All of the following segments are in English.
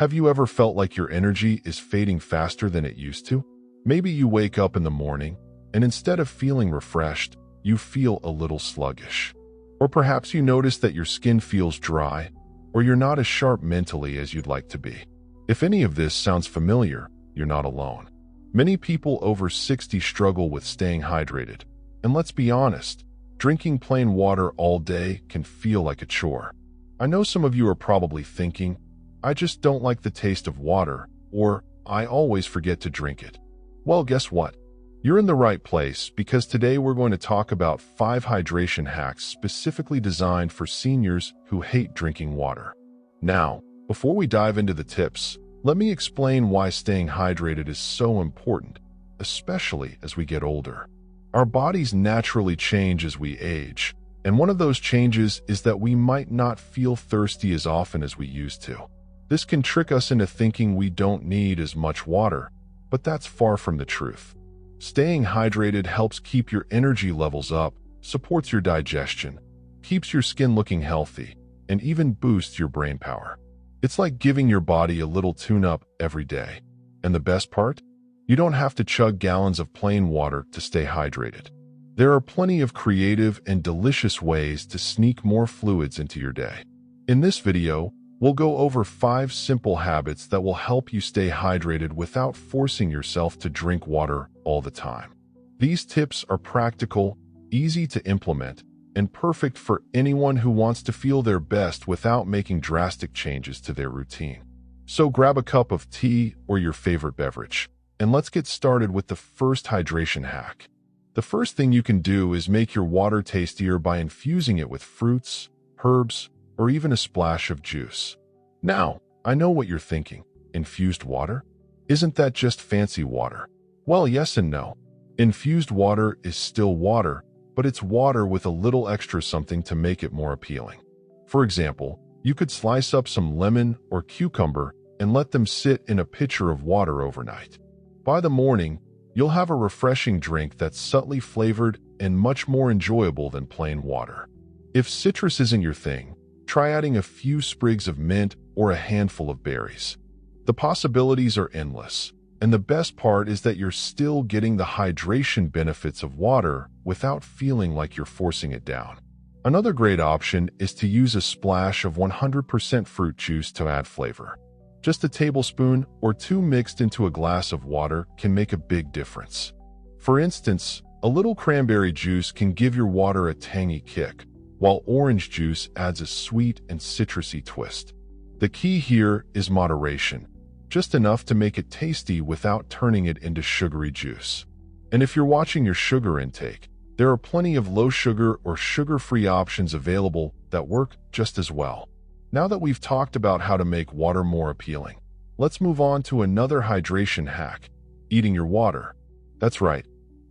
Have you ever felt like your energy is fading faster than it used to? Maybe you wake up in the morning, and instead of feeling refreshed, you feel a little sluggish. Or perhaps you notice that your skin feels dry, or you're not as sharp mentally as you'd like to be. If any of this sounds familiar, you're not alone. Many people over 60 struggle with staying hydrated. And let's be honest, drinking plain water all day can feel like a chore. I know some of you are probably thinking, I just don't like the taste of water, or I always forget to drink it. Well, guess what? You're in the right place, because today we're going to talk about 5 hydration hacks specifically designed for seniors who hate drinking water. Now, before we dive into the tips, let me explain why staying hydrated is so important, especially as we get older. Our bodies naturally change as we age, and one of those changes is that we might not feel thirsty as often as we used to. This can trick us into thinking we don't need as much water, but that's far from the truth. Staying hydrated helps keep your energy levels up, supports your digestion, keeps your skin looking healthy, and even boosts your brain power. It's like giving your body a little tune-up every day. And the best part? You don't have to chug gallons of plain water to stay hydrated. There are plenty of creative and delicious ways to sneak more fluids into your day. In this video, we'll go over 5 simple habits that will help you stay hydrated without forcing yourself to drink water all the time. These tips are practical, easy to implement, and perfect for anyone who wants to feel their best without making drastic changes to their routine. So grab a cup of tea or your favorite beverage, and let's get started with the first hydration hack. The first thing you can do is make your water tastier by infusing it with fruits, herbs, or even a splash of juice. Now, I know what you're thinking. Infused water? Isn't that just fancy water? Well, yes and no. Infused water is still water, but it's water with a little extra something to make it more appealing. For example, you could slice up some lemon or cucumber and let them sit in a pitcher of water overnight. By the morning, you'll have a refreshing drink that's subtly flavored and much more enjoyable than plain water. If citrus isn't your thing, try adding a few sprigs of mint or a handful of berries. The possibilities are endless, and the best part is that you're still getting the hydration benefits of water without feeling like you're forcing it down. Another great option is to use a splash of 100% fruit juice to add flavor. Just a tablespoon or 2 mixed into a glass of water can make a big difference. For instance, a little cranberry juice can give your water a tangy kick, while orange juice adds a sweet and citrusy twist. The key here is moderation, just enough to make it tasty without turning it into sugary juice. And if you're watching your sugar intake, there are plenty of low-sugar or sugar-free options available that work just as well. Now that we've talked about how to make water more appealing, let's move on to another hydration hack: eating your water. That's right,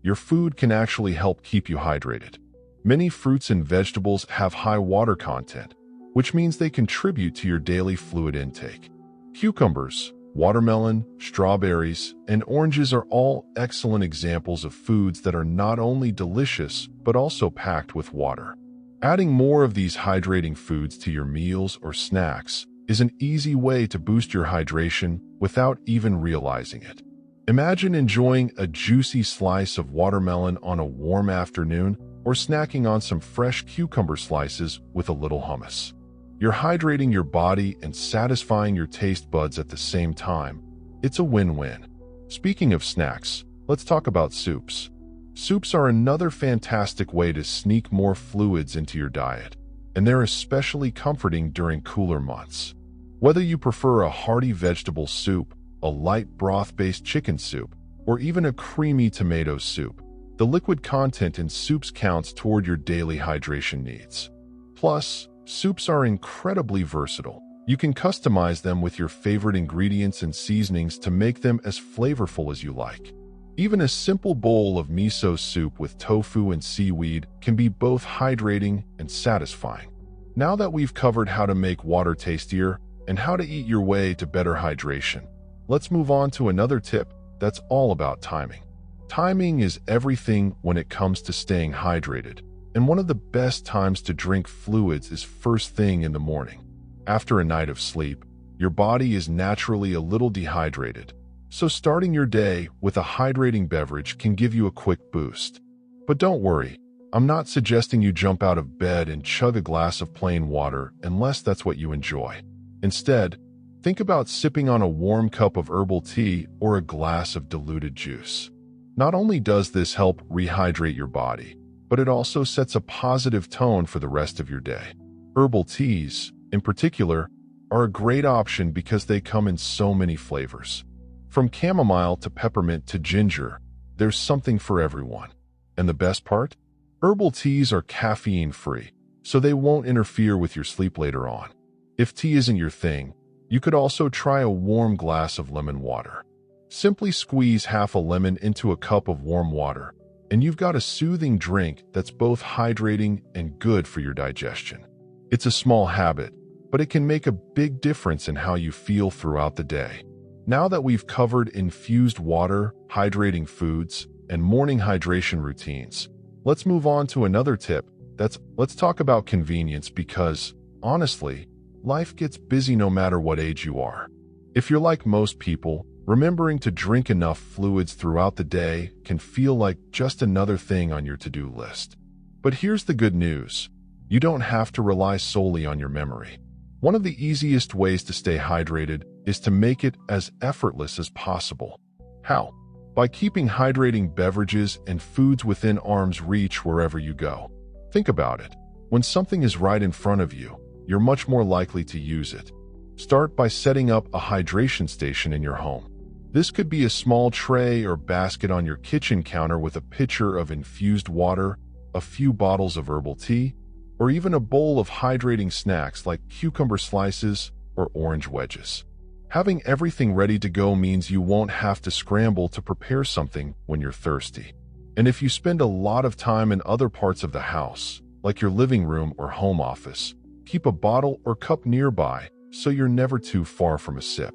your food can actually help keep you hydrated. Many fruits and vegetables have high water content, which means they contribute to your daily fluid intake. Cucumbers, watermelon, strawberries, and oranges are all excellent examples of foods that are not only delicious, but also packed with water. Adding more of these hydrating foods to your meals or snacks is an easy way to boost your hydration without even realizing it. Imagine enjoying a juicy slice of watermelon on a warm afternoon, or snacking on some fresh cucumber slices with a little hummus. You're hydrating your body and satisfying your taste buds at the same time. It's a win-win. Speaking of snacks, let's talk about soups. Soups are another fantastic way to sneak more fluids into your diet, and they're especially comforting during cooler months. Whether you prefer a hearty vegetable soup, a light broth-based chicken soup, or even a creamy tomato soup, the liquid content in soups counts toward your daily hydration needs. Plus, soups are incredibly versatile. You can customize them with your favorite ingredients and seasonings to make them as flavorful as you like. Even a simple bowl of miso soup with tofu and seaweed can be both hydrating and satisfying. Now that we've covered how to make water tastier and how to eat your way to better hydration, let's move on to another tip that's all about timing. Timing is everything when it comes to staying hydrated, and one of the best times to drink fluids is first thing in the morning. After a night of sleep, your body is naturally a little dehydrated, so starting your day with a hydrating beverage can give you a quick boost. But don't worry, I'm not suggesting you jump out of bed and chug a glass of plain water unless that's what you enjoy. Instead, think about sipping on a warm cup of herbal tea or a glass of diluted juice. Not only does this help rehydrate your body, but it also sets a positive tone for the rest of your day. Herbal teas, in particular, are a great option because they come in so many flavors. From chamomile to peppermint to ginger, there's something for everyone. And the best part? Herbal teas are caffeine-free, so they won't interfere with your sleep later on. If tea isn't your thing, you could also try a warm glass of lemon water. Simply squeeze half a lemon into a cup of warm water, and you've got a soothing drink that's both hydrating and good for your digestion. It's a small habit, but it can make a big difference in how you feel throughout the day. Now that we've covered infused water, hydrating foods, and morning hydration routines, let's move on to another tip. Let's talk about convenience because, honestly, life gets busy no matter what age you are. If you're like most people, remembering to drink enough fluids throughout the day can feel like just another thing on your to-do list. But here's the good news. You don't have to rely solely on your memory. One of the easiest ways to stay hydrated is to make it as effortless as possible. How? By keeping hydrating beverages and foods within arm's reach wherever you go. Think about it. When something is right in front of you, you're much more likely to use it. Start by setting up a hydration station in your home. This could be a small tray or basket on your kitchen counter with a pitcher of infused water, a few bottles of herbal tea, or even a bowl of hydrating snacks like cucumber slices or orange wedges. Having everything ready to go means you won't have to scramble to prepare something when you're thirsty. And if you spend a lot of time in other parts of the house, like your living room or home office, keep a bottle or cup nearby so you're never too far from a sip.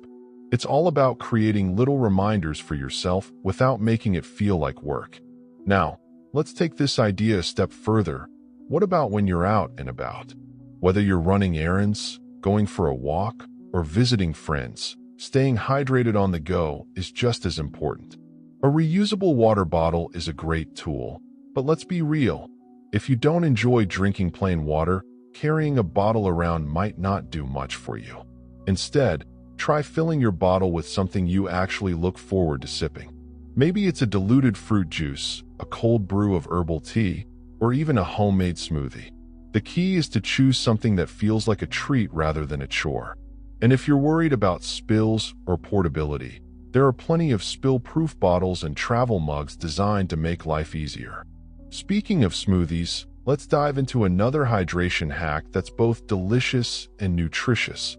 It's all about creating little reminders for yourself without making it feel like work. Now, let's take this idea a step further. What about when you're out and about? Whether you're running errands, going for a walk, or visiting friends, staying hydrated on the go is just as important. A reusable water bottle is a great tool, but let's be real. If you don't enjoy drinking plain water, carrying a bottle around might not do much for you. Instead, try filling your bottle with something you actually look forward to sipping. Maybe it's a diluted fruit juice, a cold brew of herbal tea, or even a homemade smoothie. The key is to choose something that feels like a treat rather than a chore. And if you're worried about spills or portability, there are plenty of spill-proof bottles and travel mugs designed to make life easier. Speaking of smoothies, let's dive into another hydration hack that's both delicious and nutritious,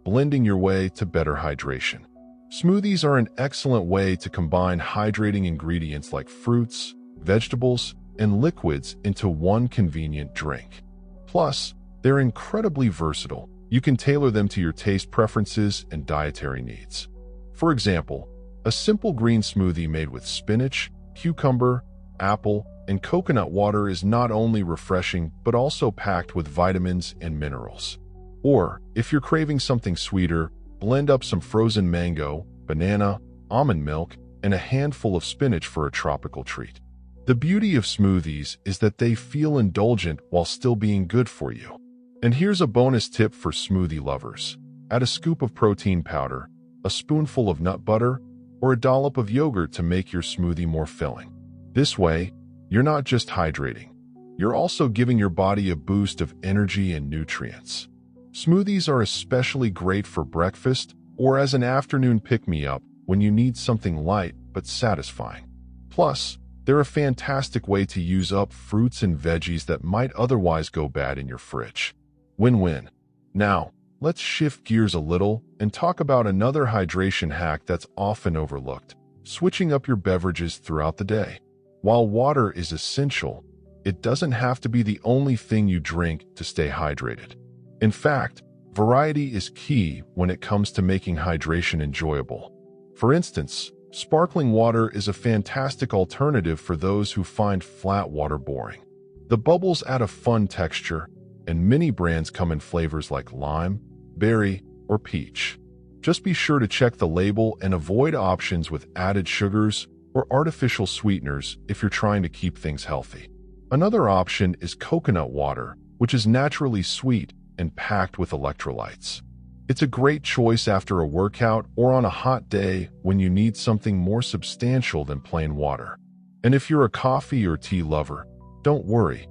blending your way to better hydration. Smoothies are an excellent way to combine hydrating ingredients like fruits, vegetables, and liquids into one convenient drink. Plus, they're incredibly versatile. You can tailor them to your taste preferences and dietary needs. For example, a simple green smoothie made with spinach, cucumber, apple, and coconut water is not only refreshing but also packed with vitamins and minerals. Or, if you're craving something sweeter, blend up some frozen mango, banana, almond milk, and a handful of spinach for a tropical treat. The beauty of smoothies is that they feel indulgent while still being good for you. And here's a bonus tip for smoothie lovers. Add a scoop of protein powder, a spoonful of nut butter, or a dollop of yogurt to make your smoothie more filling. This way, you're not just hydrating, you're also giving your body a boost of energy and nutrients. Smoothies are especially great for breakfast or as an afternoon pick-me-up when you need something light but satisfying. Plus, they're a fantastic way to use up fruits and veggies that might otherwise go bad in your fridge. Win-win. Now, let's shift gears a little and talk about another hydration hack that's often overlooked: switching up your beverages throughout the day. While water is essential, it doesn't have to be the only thing you drink to stay hydrated. In fact, variety is key when it comes to making hydration enjoyable. For instance, sparkling water is a fantastic alternative for those who find flat water boring. The bubbles add a fun texture, and many brands come in flavors like lime, berry, or peach. Just be sure to check the label and avoid options with added sugars or artificial sweeteners if you're trying to keep things healthy. Another option is coconut water, which is naturally sweet and packed with electrolytes. It's a great choice after a workout or on a hot day when you need something more substantial than plain water. And if you're a coffee or tea lover, don't worry,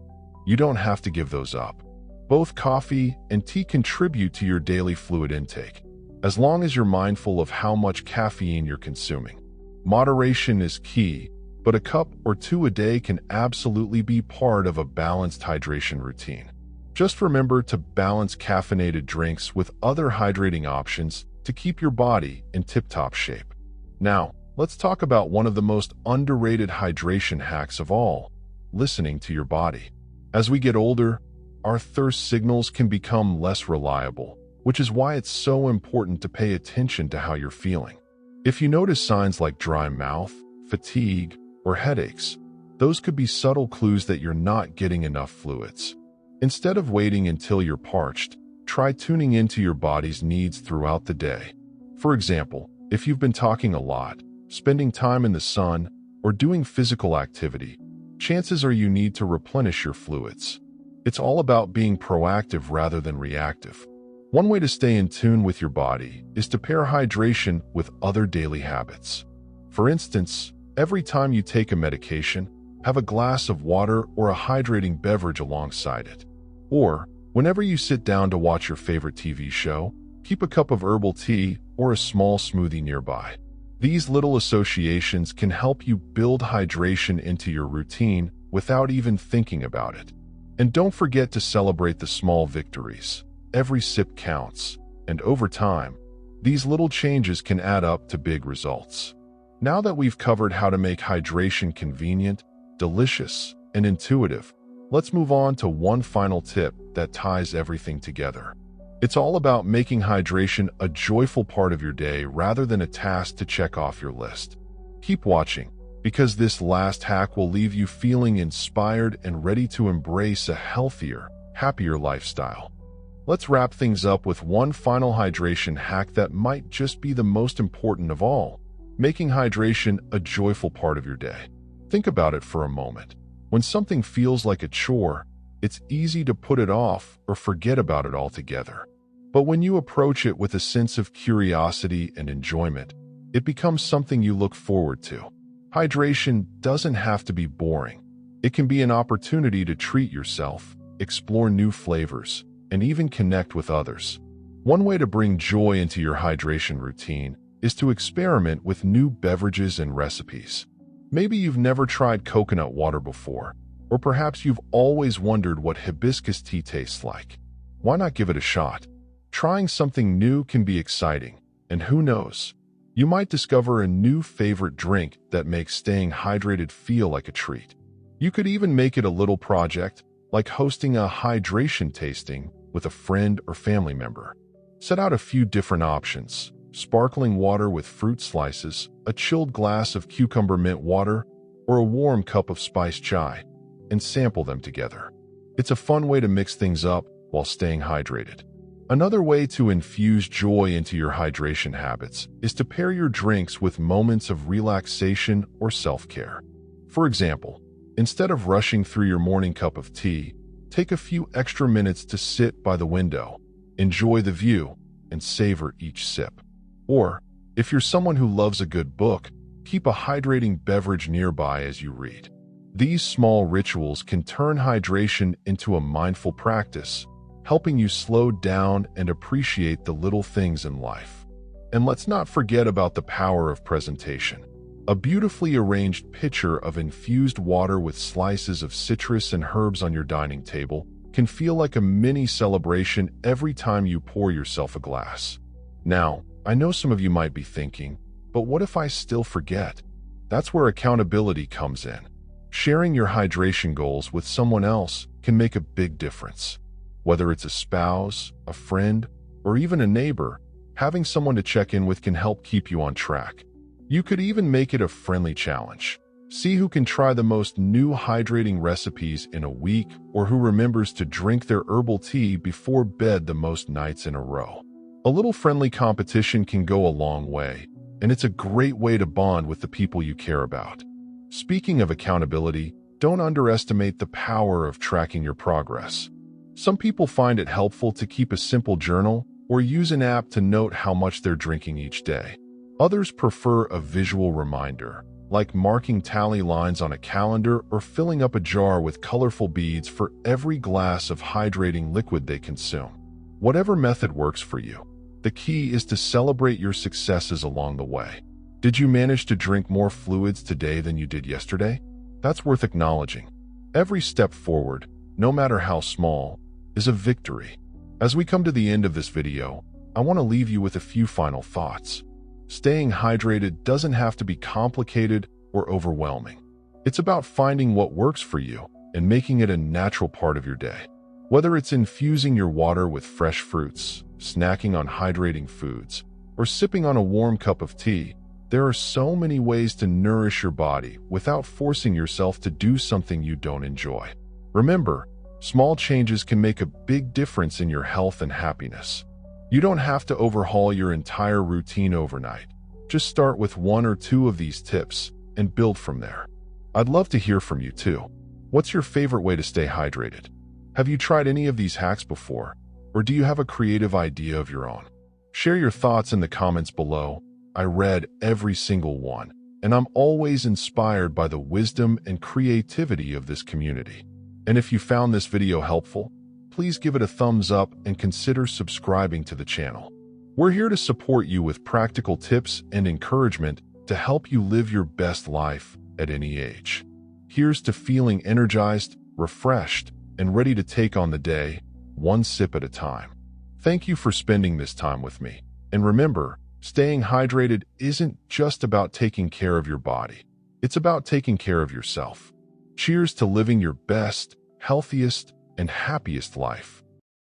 you don't have to give those up. Both coffee and tea contribute to your daily fluid intake, as long as you're mindful of how much caffeine you're consuming. Moderation is key, but a cup or two a day can absolutely be part of a balanced hydration routine. Just remember to balance caffeinated drinks with other hydrating options to keep your body in tip-top shape. Now, let's talk about one of the most underrated hydration hacks of all: listening to your body. As we get older, our thirst signals can become less reliable, which is why it's so important to pay attention to how you're feeling. If you notice signs like dry mouth, fatigue, or headaches, those could be subtle clues that you're not getting enough fluids. Instead of waiting until you're parched, try tuning into your body's needs throughout the day. For example, if you've been talking a lot, spending time in the sun, or doing physical activity, chances are you need to replenish your fluids. It's all about being proactive rather than reactive. One way to stay in tune with your body is to pair hydration with other daily habits. For instance, every time you take a medication, have a glass of water or a hydrating beverage alongside it. Or, whenever you sit down to watch your favorite TV show, keep a cup of herbal tea or a small smoothie nearby. These little associations can help you build hydration into your routine without even thinking about it. And don't forget to celebrate the small victories. Every sip counts, and over time, these little changes can add up to big results. Now that we've covered how to make hydration convenient, delicious, and intuitive, let's move on to one final tip that ties everything together. It's all about making hydration a joyful part of your day rather than a task to check off your list. Keep watching, because this last hack will leave you feeling inspired and ready to embrace a healthier, happier lifestyle. Let's wrap things up with one final hydration hack that might just be the most important of all: making hydration a joyful part of your day. Think about it for a moment. When something feels like a chore, it's easy to put it off or forget about it altogether. But when you approach it with a sense of curiosity and enjoyment, it becomes something you look forward to. Hydration doesn't have to be boring. It can be an opportunity to treat yourself, explore new flavors, and even connect with others. One way to bring joy into your hydration routine is to experiment with new beverages and recipes. Maybe you've never tried coconut water before, or perhaps you've always wondered what hibiscus tea tastes like. Why not give it a shot? Trying something new can be exciting, and who knows, you might discover a new favorite drink that makes staying hydrated feel like a treat. You could even make it a little project, like hosting a hydration tasting with a friend or family member. Set out a few different options: sparkling water with fruit slices, a chilled glass of cucumber mint water, or a warm cup of spiced chai, and sample them together. It's a fun way to mix things up while staying hydrated. Another way to infuse joy into your hydration habits is to pair your drinks with moments of relaxation or self-care. For example, instead of rushing through your morning cup of tea, take a few extra minutes to sit by the window, enjoy the view, and savor each sip. Or, if you're someone who loves a good book, keep a hydrating beverage nearby as you read. These small rituals can turn hydration into a mindful practice, helping you slow down and appreciate the little things in life. And let's not forget about the power of presentation. A beautifully arranged pitcher of infused water with slices of citrus and herbs on your dining table can feel like a mini celebration every time you pour yourself a glass. Now, I know some of you might be thinking, but what if I still forget? That's where accountability comes in. Sharing your hydration goals with someone else can make a big difference. Whether it's a spouse, a friend, or even a neighbor, having someone to check in with can help keep you on track. You could even make it a friendly challenge. See who can try the most new hydrating recipes in a week, or who remembers to drink their herbal tea before bed the most nights in a row. A little friendly competition can go a long way, and it's a great way to bond with the people you care about. Speaking of accountability, don't underestimate the power of tracking your progress. Some people find it helpful to keep a simple journal or use an app to note how much they're drinking each day. Others prefer a visual reminder, like marking tally lines on a calendar or filling up a jar with colorful beads for every glass of hydrating liquid they consume. Whatever method works for you, the key is to celebrate your successes along the way. Did you manage to drink more fluids today than you did yesterday? That's worth acknowledging. Every step forward, no matter how small, is a victory. As we come to the end of this video, I want to leave you with a few final thoughts. Staying hydrated doesn't have to be complicated or overwhelming. It's about finding what works for you and making it a natural part of your day. Whether it's infusing your water with fresh fruits, snacking on hydrating foods, or sipping on a warm cup of tea, there are so many ways to nourish your body without forcing yourself to do something you don't enjoy. Remember, small changes can make a big difference in your health and happiness. You don't have to overhaul your entire routine overnight. Just start with one or two of these tips and build from there. I'd love to hear from you too. What's your favorite way to stay hydrated? Have you tried any of these hacks before, or do you have a creative idea of your own? Share your thoughts in the comments below. I read every single one, and I'm always inspired by the wisdom and creativity of this community. And if you found this video helpful, please give it a thumbs up and consider subscribing to the channel. We're here to support you with practical tips and encouragement to help you live your best life at any age. Here's to feeling energized, refreshed, and ready to take on the day, one sip at a time. Thank you for spending this time with me. And remember, staying hydrated isn't just about taking care of your body. It's about taking care of yourself. Cheers to living your best, healthiest, and happiest life.